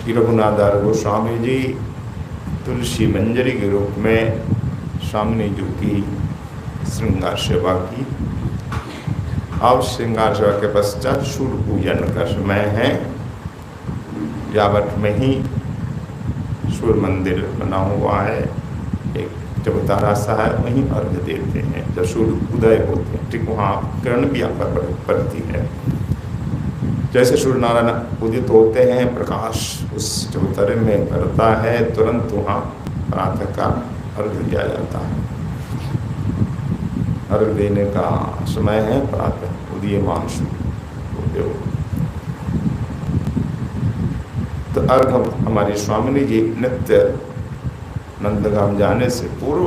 कि रघुनाथदास गोस्वामी जी तुलसी मंजरी के रूप में स्वामिनी जी की श्रृंगार सेवा की। अब श्रृंगार सेवा के पश्चात सूर्य पूजन का समय है। यावत में ही सूर्य मंदिर बना हुआ है, एक चबूतरा सा है, वहीं अर्घ देते हैं जब सूर्य उदय होते हैं। ठीक वहाँ किरण भी यहाँ पर पड़ती है। जैसे सूर्य नारायण उदित होते हैं, प्रकाश उस चबूतरे में पड़ता है, तुरंत वहाँ प्रातः का अर्घ दिया जाता है। अर्घ देने का समय है प्रातः उदीयमान सूर्य। तो अर्घ हमारी स्वामिनी जी नित्य नंदगाम जाने से पूर्व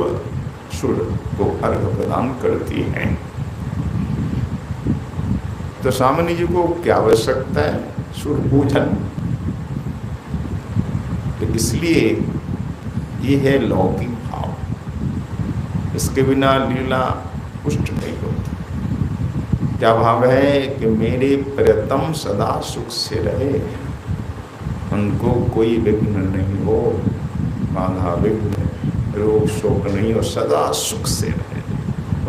सूर्य को अर्घ प्रदान करती हैं। तो स्वामिनी जी को क्या आवश्यकता है? सूर्य पूजन। तो इसलिए ये है लौकिक भाव, इसके बिना लीला पुष्ट नहीं होती। क्या भाव है कि मेरे प्रियतम सदा सुख से रहे, उनको कोई विघ्न नहीं हो, बाधा विघ्न रोग शोक नहीं हो, सदा सुख से रहे,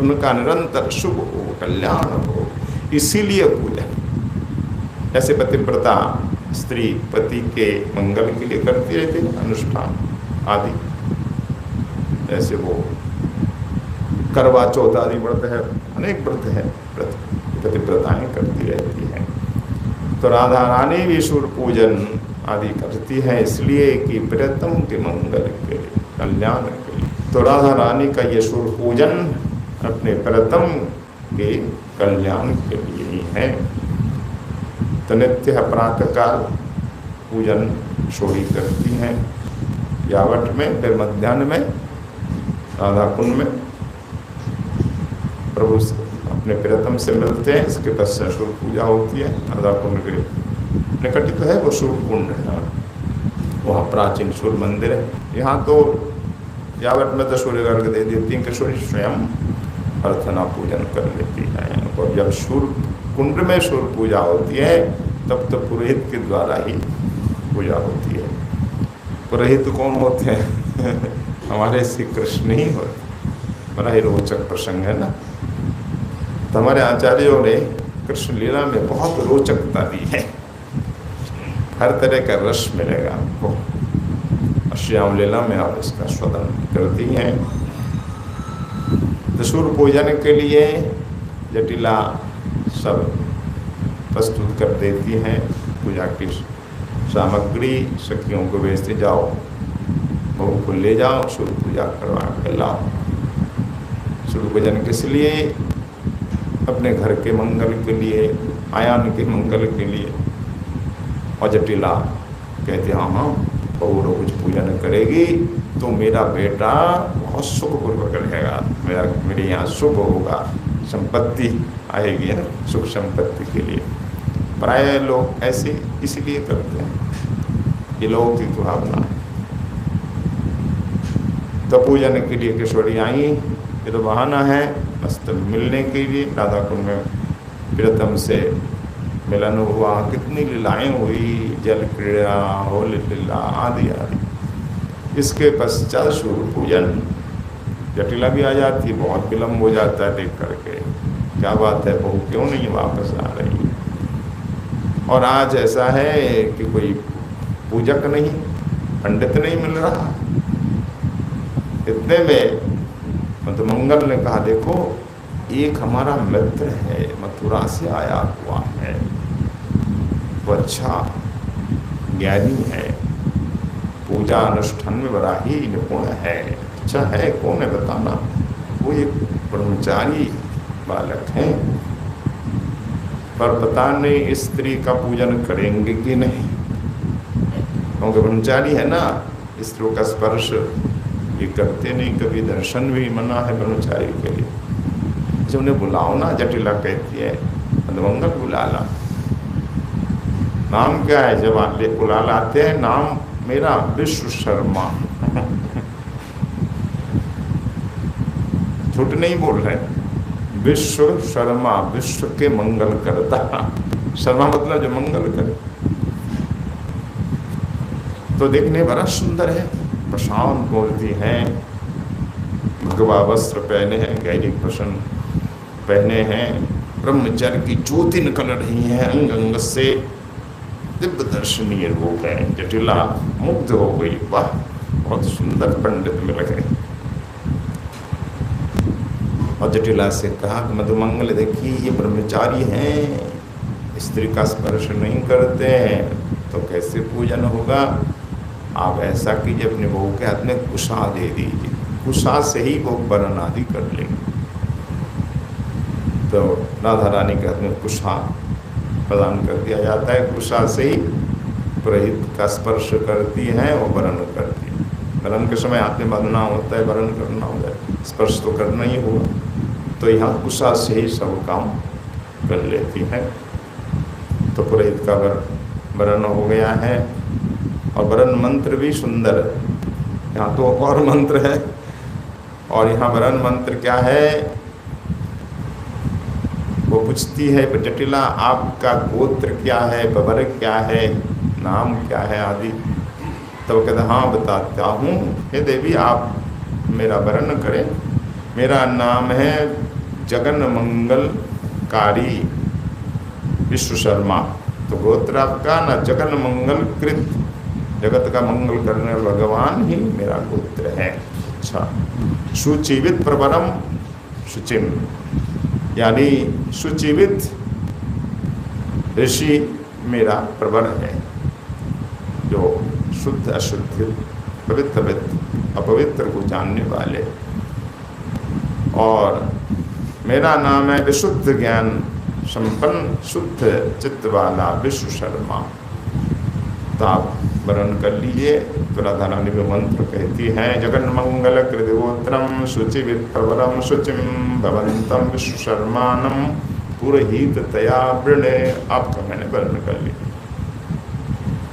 उनका निरंतर शुभ हो, कल्याण हो। इसीलिए पूजन। ऐसे पतिव्रता स्त्री पति के मंगल के लिए करती रहती है अनुष्ठान आदि, जैसे वो करवा चौथ आदि व्रत है, अनेक व्रत है, पतिव्रताएं करती रहती हैं। तो राधा रानी भी सूर्य पूजन आदि करती है, इसलिए कि प्रियतम के मंगल के लिए, कल्याण के लिए। तो राधा रानी का ये सूर्य पूजन अपने प्रियतम के कल्याण के लिए ही है। तो नित्य प्रातः काल पूजन सोई करती हैं यावट में, फिर मध्याह्न में राधा कुंड में प्रभु अपने प्रियतम से मिलते हैं। इसके पश्चात सूर्य पूजा होती है। राधा कुंड के निकट तो है वो सूर्य कुंड है, वहाँ प्राचीन सूर्य मंदिर है। यहाँ तो यावट में तो सूर्य अर्घ दे देती हैं कि सूर्य स्वयं प्रार्थना पूजन कर लेती है। और जब सूर्य कुंड में सूर्य पूजा होती है तब तो पुरोहित के द्वारा ही पूजा होती है। पुरोहित कौन होते हैं? हमारे श्री कृष्ण ही होते। बड़ा ही रोचक प्रसंग है ना। तो हमारे आचार्यों ने कृष्ण लीला में बहुत रोचकता दी है, हर तरह का रस मिलेगा आपको। श्याम लीला में आप इसका स्वदन करती हैं। तो सूर्य पूजन के लिए जटिला सब प्रस्तुत कर देती हैं। पूजा की सामग्री सखियों को भेजते जाओ, बहू को ले जाओ, सूर्य पूजा करवा के लाओ। सूर्य पूजन किस लिए? अपने घर के मंगल के लिए, आयान के मंगल के लिए। और जटिला कहते हाँ हाँ बहू रोज पूजन करेगी तो मेरा बेटा बहुत सुखपूर्वक रहेगा, मेरे यहाँ शुभ होगा, संपत्ति आएगी ना, सुख संपत्ति के लिए। प्राय लोग ऐसे इसलिए करते हैं, ये लोगों की भावना। तो पूजन के लिए किशोरी आई, ये तो बहाना है मस्त मिलने के लिए। राधा कुंड में प्रियतम से मिलन हुआ, कितनी लीलाएं हुई, जल क्रीड़ा, होली लीला आदि आदि। इसके पश्चात सूर्य पूजन। जटिला भी आ जाती है, बहुत विलम्ब हो जाता है देख करके, क्या बात है बहू क्यों नहीं वापस आ रही। और आज ऐसा है कि कोई पूजक नहीं, पंडित नहीं मिल रहा। इतने में मतलब मंगल ने कहा देखो एक हमारा मित्र है, मथुरा से आया हुआ है, वो अच्छा ज्ञानी है, पूजा अनुष्ठान में बड़ा ही निपुण है, अच्छा है, कौन है बताना। वो एक ब्रह्मचारी बालक है, पर पता नहीं स्त्री का पूजन करेंगे कि नहीं, क्योंकि ब्रह्मचारी है ना, स्त्रियों का स्पर्श ये करते नहीं, कभी दर्शन भी मना है ब्रह्मचारी के लिए। जब उन्हें बुलाओ ना, जटिला कहती है मंगल बुला ला। नाम क्या है? जब बुला लाते हैं, नाम मेरा विश्व शर्मा। झूठ नहीं बोल रहे, विश्व शर्मा, विश्व के मंगल करता। शर्मा मतलब जो मंगल करे। तो देखने बड़ा सुंदर है, प्रशांत मूर्ति है, भगवा वस्त्र पहने हैं, गहरी प्रसन्न पहने हैं, ब्रह्मचर्य की ज्योति निकल रही है अंग अंग से, दिव्य दर्शनीय रूप है। जटिला मुग्ध हो गई, वाह बहुत सुंदर पंडित मिल गए। और जटिला से कहा कि मधुमंगल देखिए ये ब्रह्मचारी हैं, स्त्री का स्पर्श नहीं करते हैं तो कैसे पूजन होगा। आप ऐसा कीजिए, अपने बहू के हाथ में कुशा दे दीजिए, कुशा से ही वो वरण आदि कर लेंगे। तो राधा रानी के हाथ में कुशा प्रदान कर दिया जाता है, कुशा से ही पुरोहित का स्पर्श करती हैं और वरण करती है। वरण के समय हाथ में बांधना होता है, वरण करना होता है, स्पर्श तो करना ही होगा, तो यहाँ कुशा से ही सब काम कर लेती हैं। तो पुरोहित का वरण हो गया है। और वरण मंत्र भी सुंदर है, यहाँ तो और मंत्र है। और यहाँ वरण मंत्र क्या है, वो पूछती है जटिला आपका गोत्र क्या है, बबर क्या है, नाम क्या है आदि। तो वो कहता हाँ बताता हूँ, हे देवी आप मेरा वर्ण करें। मेरा नाम है जगन मंगलकारी विश्व शर्मा। तो गोत्र आपका ना जगन मंगल कृत, जगत का मंगल करने वाला भगवान ही मेरा गोत्र है। अच्छा, शुचिवित प्रवरम शुचिम, यानी शुचिवित ऋषि मेरा प्रवर है, जो शुद्ध अशुद्ध पवित्र अपवित्र को जानने वाले। और मेरा नाम है विशुद्ध ज्ञान संपन्न शुद्ध चित्त वाला विश्व शर्मा। तो आप वर्ण कर लीजिए। तो राधा रानी में मंत्र कहती है जगन मंगल कृतगोत्रम शुचिवित प्रवरम शुचिम भवंतम विश्व शर्मानम पुरहित तया वृणे। आपका मैंने वर्ण कर लिया।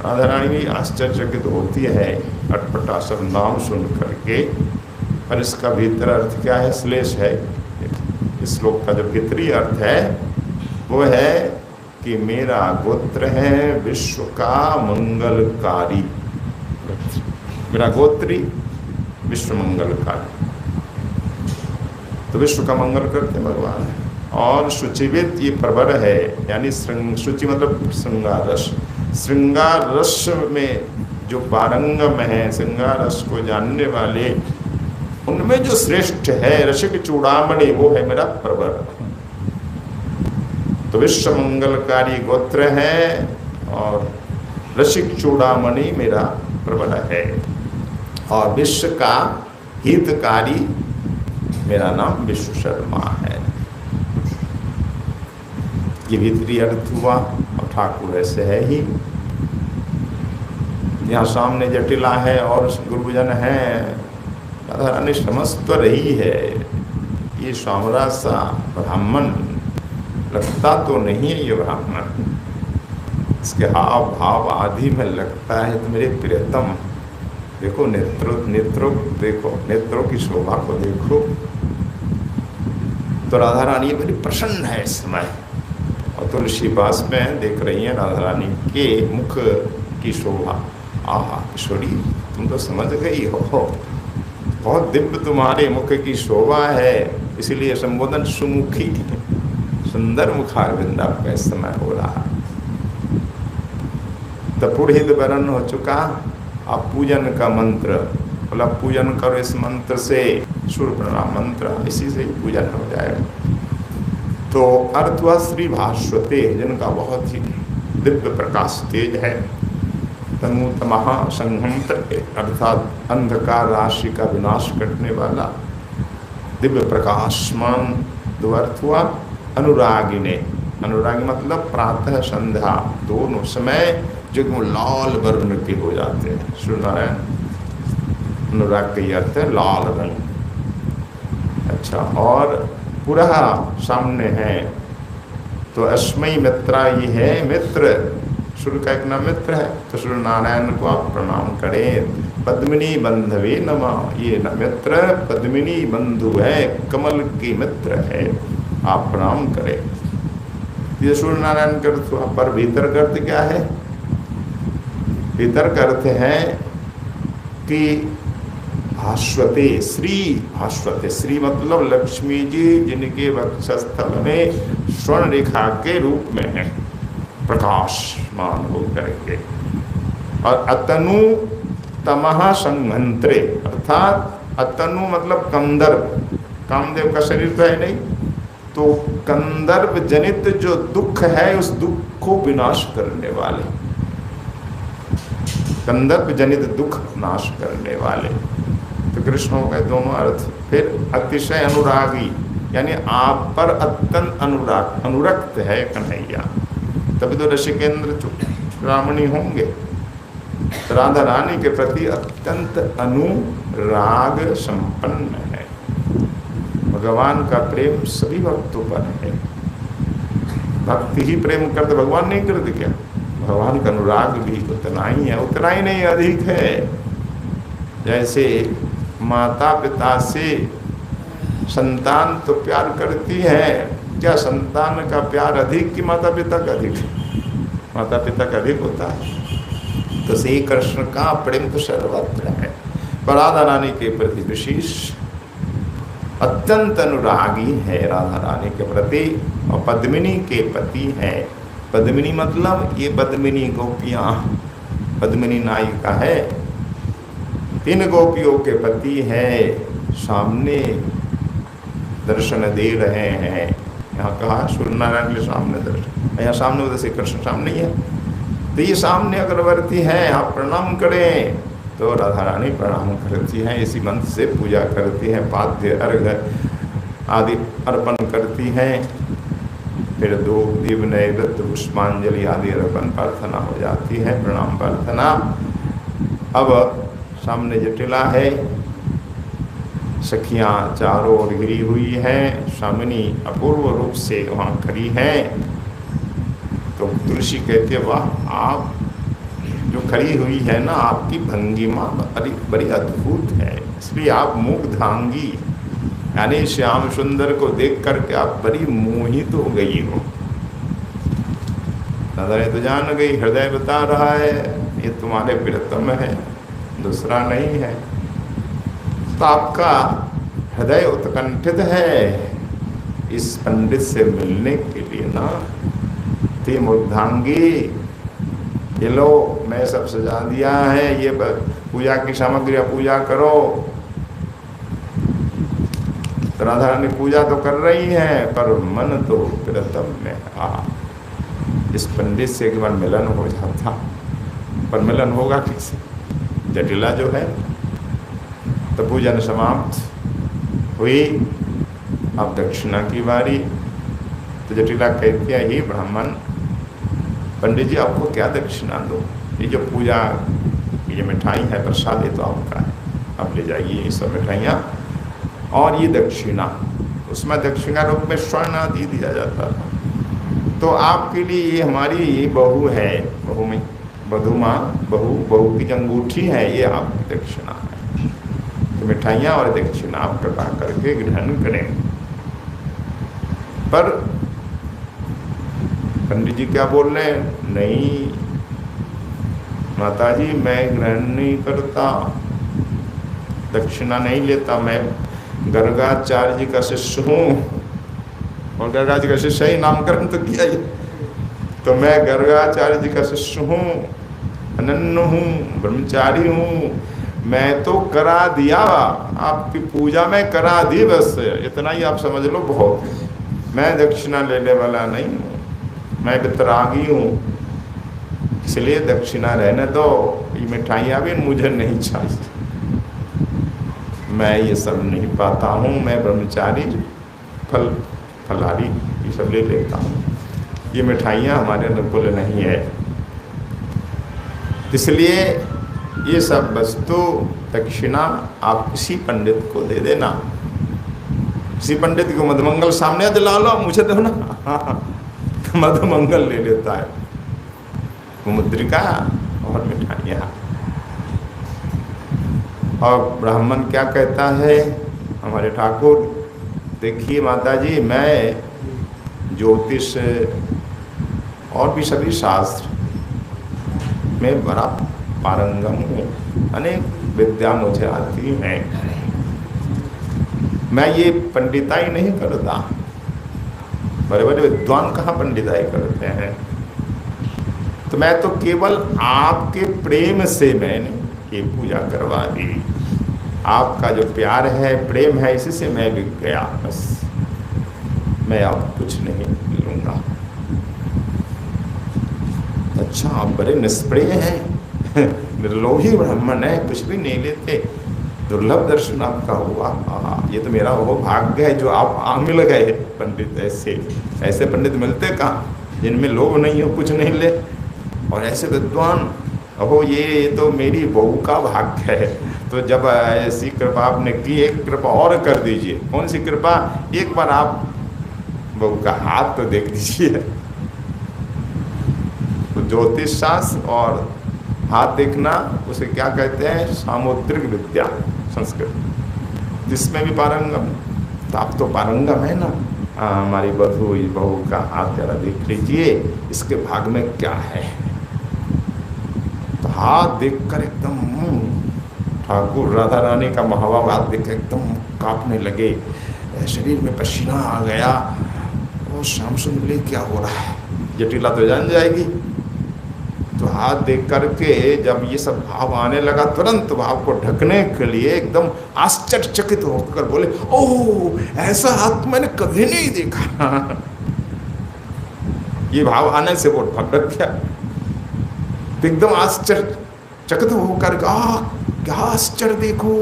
राधा रानी भी आश्चर्यचकित होती है अटपटा सब नाम सुन करके। पर इसका भीतर अर्थ क्या है, श्लेष है। इस श्लोक का जो भीतरी अर्थ है वो है कि मेरा गोत्र है विश्व का मंगलकारी। मेरा गोत्री विश्व मंगलकारी, तो विश्व का मंगल करते भगवान है। और शुचिवित ये प्रवर है, यानी शुचि मतलब श्रृंगार रस। श्रृंगार रस में जो पारंगम है, श्रृंगार रस को जानने वाले, उनमें जो श्रेष्ठ है रसिक चूड़ामणि, वो है मेरा प्रवर। तो विश्व मंगलकारी गोत्र है और रसिक चूड़ामणि मेरा प्रवर है। और विश्व का हितकारी मेरा नाम विश्व शर्मा है। ये भीतरी अर्थ हुआ। और ठाकुर ऐसे है ही। यहाँ सामने जटिला है और गुरुजन है। राधा रानी समझ तो रही है ये स्वामरा सा ब्राह्मण लगता तो नहीं है, ये ब्राह्मण इसके हाव भाव आदि में लगता है तो मेरे प्रियतम। देखो नेत्रों देखो, नेत्रों की शोभा को देखो। तो राधा रानी बड़ी प्रसन्न है इस समय। और तुलसी पास में देख रही है राधा रानी के मुख की शोभा। आहा किशोरी तुम तो समझ गई हो, बहुत दिव्य तुम्हारे मुख की शोभा है, इसीलिए संबोधन सुमुखी, सुंदर मुखारविंद आपका इस समय हो रहा। तो पुरोहित वरण हो चुका। आप पूजन का मंत्र बोला, पूजन करो इस मंत्र से, सूर्य प्रणाम मंत्र, इसी से ही पूजन हो जाएगा। तो अर्थ हुआ श्री भास्वते, जिनका बहुत ही दिव्य प्रकाश तेज है। तमहा संघम अर्थात अंधकार राशि का विनाश करने वाला दिव्य प्रकाशमान। दो अर्थ हुआ अनुरागिने, अनुरागी मतलब प्रातः संध्या दोनों समय जो लाल वर्ण के हो जाते हैं। सूर्यनारायण अनुराग का अर्थ है लाल रंग। अच्छा, और पूरा सामने है तो अस्मयी मित्रा ये है मित्र, सूर्य का एक नाम मित्र है। तो सूर्य नारायण को आप प्रणाम करें। पद्मिनी बंधवे नमः, ये मित्र पद्मिनी बंधु है, कमल की मित्र है, आप प्रणाम करें। ये सूर्य नारायण का अर्थ। पर भीतर अर्थ क्या है, इतर का अर्थ है कि भास्वते श्री, भास्वते श्री मतलब लक्ष्मी जी जिनके वक्षस्थल में स्वर्ण रेखा के रूप में है, प्रकाशमान होकर के। और अतनु तमह संघंत्रे, अर्थात अतनु मतलब कंदर्प, कामदेव का शरीर तो है नहीं, तो कंदर्प जनित जो दुख है उस दुख को विनाश करने वाले, कंदर्प जनित दुख नाश करने वाले। तो कृष्ण हो गए दोनों अर्थ। फिर अतिशय अनुरागी, यानी आप पर अत्यंत अनुराग, अनुरक्त है कन्हैया, तभी तो ऋषिकेंद्र चूड़ामणि होंगे। राधा रानी के प्रति अत्यंत अनुराग संपन्न है। भगवान का प्रेम सभी भक्तों पर है। भक्ति ही प्रेम करते, भगवान नहीं करते क्या? भगवान का अनुराग भी उतना ही है, उतना ही नहीं अधिक है। जैसे माता पिता से संतान तो प्यार करती है, क्या संतान का प्यार अधिक कि माता पिता का अधिक? माता पिता का अधिक होता है। तो श्री कृष्ण का प्रेम तो सर्वत्र है, पर राधा रानी के प्रति विशेष अत्यंत अनुरागी है राधा रानी के प्रति। और पद्मिनी के पति है। पद्मिनी मतलब ये पद्मिनी गोपियाँ, पद्मिनी नायिका है, 3 गोपियों के पति है, सामने दर्शन दे रहे हैं। यहाँ कहा सूर्य नारायण के सामने दर्शन, यहाँ सामने उधर से कृष्ण सामने ही है, तो ये सामने अगरबत्ती है, आप प्रणाम करें। तो राधा रानी प्रणाम करती हैं, इसी मंत्र से पूजा करती हैं, पाद्य अर्घ्य आदि अर्पण करती हैं। फिर धूप दीप नैवेद्य पुष्पांजलि आदि अर्पण प्रार्थना हो जाती है, प्रणाम प्रार्थना। अब सामने जटिला है, सखियाँ चारों ओर घिरी हुई हैं, स्वामिनी अपूर्व रूप से वहाँ खड़ी हैं। तो तुलसी कहती है, वाह आप जो खड़ी हुई है ना, आपकी भंगिमा बड़ी अद्भुत है, इसलिए आप मुग्धांगी, यानी श्याम सुंदर को देख करके आप बड़ी मोहित हो गई हो। नजरें तो जान गई, हृदय बता रहा है ये तुम्हारे प्रियतम है, दूसरा नहीं है। तो आपका हृदय उत्कंठित है इस पंडित से मिलने के लिए ना। ती मुग्धांगी, ये लो मैं सब सजा दिया है, ये पूजा की सामग्री, पूजा करो। तो राधा रानी पूजा तो कर रही है, पर मन तो प्रियतम में आ। इस पंडित से एक बार मिलन हो जाता, पर मिलन होगा किससे? जटिला जो है। तो पूजन समाप्त हुई, अब दक्षिणा की बारी। तो जटिला कहती है, ही ब्राह्मण, पंडित जी आपको क्या दक्षिणा दो? ये जो पूजा, ये मिठाई है, प्रसाद, ये तो आपका है, आप ले जाइए ये सब मिठाइयाँ। और ये दक्षिणा, उसमें दक्षिणा रूप में स्वर्ण आदि दिया जाता है। तो आपके लिए ये हमारी ये बहू है, बहू में बधू माँ, बहू की जो अंगूठी है, ये आपकी दक्षिणा है। तो मिठाइयाँ और दक्षिणा आप कृपा करके ग्रहण करें। पर पंडित जी क्या बोल रहे हैं? नहीं माता जी, मैं ग्रहण नहीं करता, दक्षिणा नहीं लेता, मैं गर्गाचार्य जी का शिष्य हूँ। और गर्गाचार्य जी का शिष्य ही नामकरण तो किया ही। तो मैं गर्गाचार्य जी का शिष्य हूँ, अनन्य हूँ, ब्रह्मचारी हूँ, मैं तो करा दिया, आपकी पूजा में करा दी, बस इतना ही आप समझ लो बहुत। मैं दक्षिणा लेने वाला नहीं हूँ, मैं वितरागी हूँ, इसलिए दक्षिणा रहने दो, ये मिठाइयाँ भी मुझे नहीं चाहिए, मैं ये सब नहीं पाता हूँ, मैं ब्रह्मचारी फलारी ये सब ले लेता हूँ, ये मिठाइयाँ हमारे अनुकूल नहीं है। इसलिए ये सब वस्तु दक्षिणा आप किसी पंडित को दे देना। किसी पंडित को मधुमंगल सामने दिला लो, मुझे दो ना। मधुमंगल ले लेता है, वो मुद्रिका और मिठाइयाँ। और ब्राह्मण क्या कहता है हमारे ठाकुर, देखिए माता जी, मैं ज्योतिष और भी सभी शास्त्र में बड़ा पारंगम हूँ, अनेक विद्या मुझे आती है, मैं ये पंडिताई नहीं करता। बड़े बड़े विद्वान कहाँ पंडिताई करते हैं? तो मैं तो केवल आपके प्रेम से मैंने ये पूजा करवा दी। आपका जो प्यार है, प्रेम है, इसी से मैं बिक गया, बस मैं अब कुछ नहीं लूँगा। अच्छा, आप बड़े निष्प्रिय हैं, निर्लोभी ब्राह्मण है, कुछ भी नहीं लेते, दुर्लभ दर्शन आपका हुआ। ये तो मेरा वो भाग्य है जो आप मिल गए पंडित। ऐसे पंडित मिलते कहाँ, जिनमें लोभ नहीं हो, कुछ नहीं ले, और ऐसे विद्वान। अहो, ये तो मेरी बहू का भाग्य है। तो जब ऐसी कृपा आपने की, एक कृपा और कर दीजिए। कौन सी कृपा? एक बार आप बहू का हाथ तो देख दीजिए। तो ज्योतिष शास्त्र और हाथ देखना, उसे क्या कहते हैं? सामुद्रिक विद्या, संस्कृत, जिसमें भी पारंगम। तो आप तो पारंगम है ना। हमारी बहू का हाथ जरा देख लीजिए, इसके भाग में क्या है। तो हाथ देखकर एकदम ठाकुर राधा रानी का महाभाव हाथ देख एकदम कांपने लगे, शरीर में पसीना आ गया। वो श्याम सुंदर क्या हो रहा है, जटिला तो जान जाएगी। तो हाथ देख करके जब ये सब भाव आने लगा, तुरंत भाव को ढकने के लिए एकदम आश्चर्यचकित होकर बोले, ओह, ऐसा हाथ मैंने कभी नहीं देखा। ये भाव आने से वो ढक गया, एकदम आश्चर्यचकित होकर, क्या आश्चर्य देखो,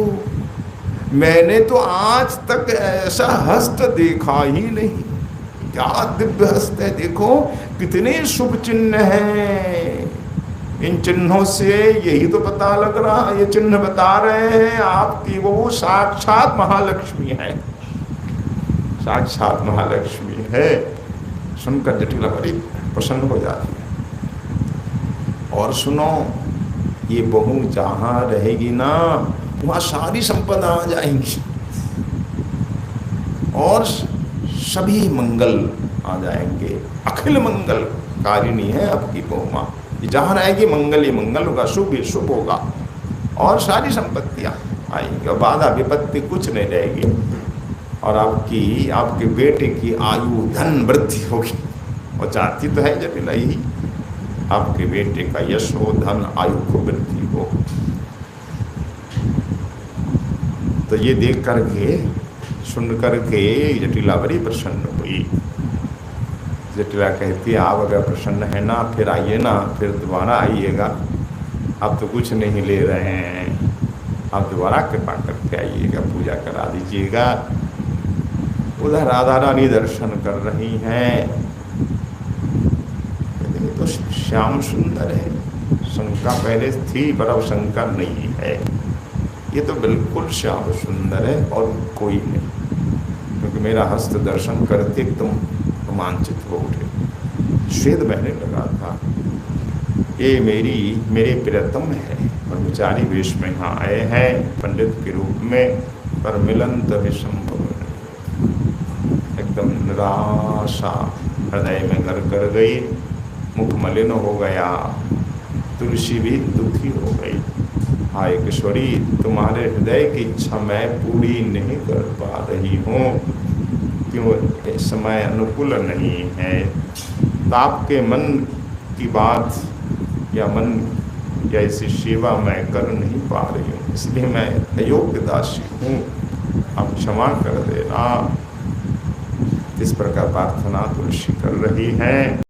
मैंने तो आज तक ऐसा हस्त देखा ही नहीं। क्या दिव्य हस्त है, देखो कितने शुभ चिन्ह हैं। इन चिन्हों से यही तो पता लग रहा, ये चिन्ह बता रहे हैं आपकी वो साक्षात महालक्ष्मी है, साक्षात महालक्ष्मी है। सुनकर जटिला बड़ी प्रसन्न हो जाती है। और सुनो, ये बहू जहाँ रहेगी ना, वहाँ सारी संपदा आ जाएंगी और सभी मंगल आ जाएंगे। अखिल मंगल कारिणी है आपकी बहू माँ। जहाँ रहेगी मंगल ही मंगल होगा, शुभ ही शुभ होगा, और सारी संपत्तियाँ आएंगी, और बाधा विपत्ति कुछ नहीं रहेगी। और आपके बेटे की आयु धन वृद्धि होगी। और चाहती तो है जटिला ही, आपके बेटे का यश हो, धन आयु को वृद्धि हो। तो ये देख करके, सुन करके जटिला बड़ी प्रसन्न हुई। जटिला कहती है, आप अगर प्रसन्न है ना, फिर आइए ना, फिर दोबारा आइएगा। अब तो कुछ नहीं ले रहे हैं, आप दोबारा कृपा करके आइएगा, पूजा करा दीजिएगा। उधर राधा रानी दर्शन कर रही हैं। तो श्याम सुंदर है, शंका पहले थी पर अब शंका नहीं है। ये तो बिल्कुल श्याम सुंदर है और कोई नहीं, क्योंकि मेरा हस्त दर्शन करते एकदम रोमांचित हो उठे, श्वेत बहने लगा था। ये मेरे प्रियतम है, ब्रह्मचारी वेश में यहाँ आए हैं पंडित के रूप में, पर मिलन तभी संभव नहीं। एकदम निराशा हृदय में घर कर गई, मुख मलिन हो गया, तुलसी भी दुखी हो गई। हाय किशोरी, तुम्हारे हृदय की इच्छा मैं पूरी नहीं कर पा रही हूँ, क्यों समय अनुकूल नहीं है। तो आपके मन की बात या मन या ऐसी सेवा मैं कर नहीं पा रही हूँ, इसलिए मैं अयोग्य दासी हूँ, आप क्षमा कर देना। इस प्रकार प्रार्थना तुलसी कर रही हैं।